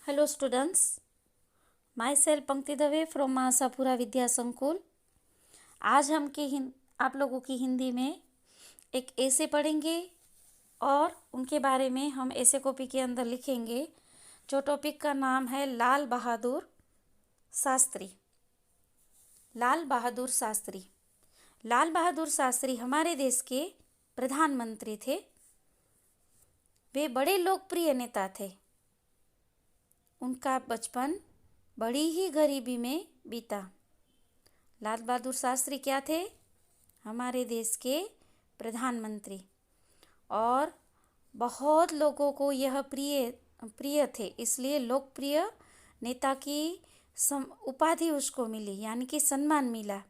Hello students, my self पंक्ति Dave from महासापुरा विद्या संकुल। आज हम आप लोगों की हिंदी में एक ऐसे पढ़ेंगे और उनके बारे में हम ऐसे कॉपी के अंदर लिखेंगे। जो टॉपिक का नाम है लाल बहादुर शास्त्री। लाल बहादुर शास्त्री। लाल बहादुर शास्त्री हमारे देश के प्रधानमंत्री थे। वे बड़े लोकप्रिय नेता थे। उनका बचपन बड़ी ही गरीबी में बीता। लाल बहादुर शास्त्री क्या थे? हमारे देश के प्रधानमंत्री, और बहुत लोगों को यह प्रिय थे, इसलिए लोकप्रिय नेता की उपाधि उसको मिली, यानी कि सम्मान मिला।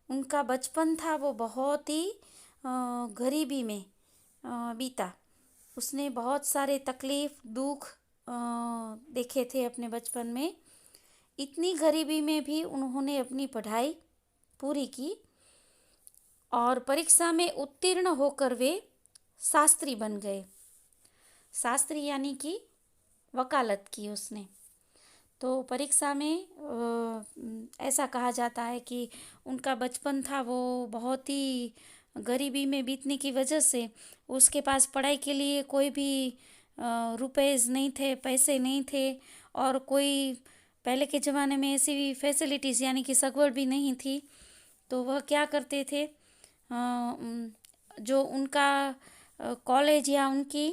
उनका बचपन था वो बहुत ही गरीबी में बीता। उसने बहुत सारे तकलीफ दुख देखे थे अपने बचपन में। इतनी गरीबी में भी उन्होंने अपनी पढ़ाई पूरी की और परीक्षा में उत्तीर्ण होकर वे शास्त्री बन गए। शास्त्री यानी कि वकालत की उसने। तो परीक्षा में ऐसा कहा जाता है कि उनका बचपन था वो बहुत ही गरीबी में बीतने की वजह से उसके पास पढ़ाई के लिए कोई भी रुपए नहीं थे, पैसे नहीं थे, और कोई पहले के ज़माने में ऐसी फैसिलिटीज़ यानी कि सगवड़ भी नहीं थी। तो वह क्या करते थे, जो उनका कॉलेज या उनकी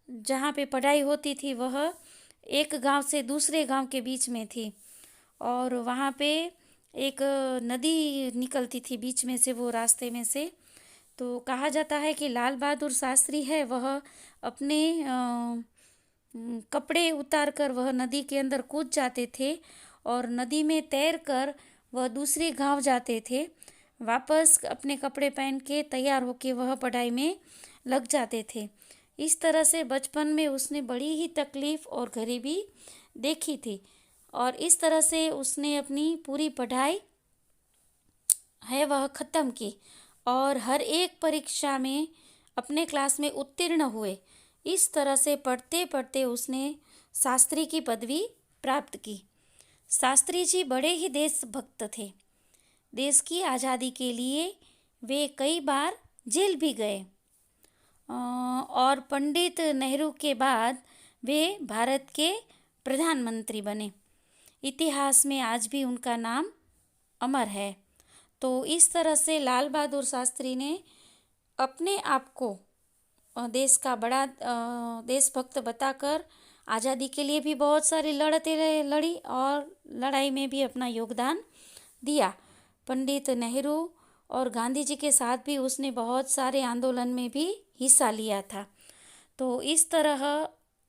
जहाँ पे पढ़ाई होती थी वह एक गांव से दूसरे गांव के बीच में थी, और वहाँ पे एक नदी निकलती थी बीच में से, वो रास्ते में से। तो कहा जाता है कि लाल बहादुर शास्त्री है वह अपने कपड़े उतार कर वह नदी के अंदर कूद जाते थे और नदी में तैर कर वह दूसरे गांव जाते थे। वापस अपने कपड़े पहन के तैयार होके वह पढ़ाई में लग जाते थे। इस तरह से बचपन में उसने बड़ी ही तकलीफ़ और गरीबी देखी थी, और इस तरह से उसने अपनी पूरी पढ़ाई है वह ख़त्म की और हर एक परीक्षा में अपने क्लास में उत्तीर्ण हुए। इस तरह से पढ़ते पढ़ते उसने शास्त्री की पदवी प्राप्त की। शास्त्री जी बड़े ही देशभक्त थे। देश की आज़ादी के लिए वे कई बार जेल भी गए, और पंडित नेहरू के बाद वे भारत के प्रधानमंत्री बने। इतिहास में आज भी उनका नाम अमर है। तो इस तरह से लाल बहादुर शास्त्री ने अपने आप को देश का बड़ा देशभक्त बताकर आज़ादी के लिए भी बहुत सारी लड़तें लड़ी और लड़ाई में भी अपना योगदान दिया। पंडित नेहरू और गांधी जी के साथ भी उसने बहुत सारे आंदोलन में भी हिस्सा लिया था। तो इस तरह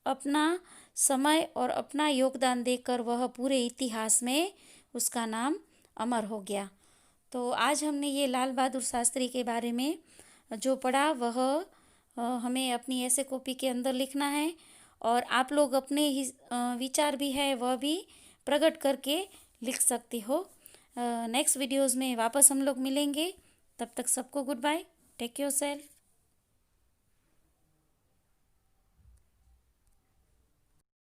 अपना समय और अपना योगदान देकर वह पूरे इतिहास में उसका नाम अमर हो गया। तो आज हमने ये लाल बहादुर शास्त्री के बारे में जो पढ़ा वह हमें अपनी ऐसे कॉपी के अंदर लिखना है, और आप लोग अपने विचार भी है वह भी प्रकट करके लिख सकते हो। नेक्स्ट वीडियोज़ में वापस हम लोग मिलेंगे। तब तक सबको good bye, take your self.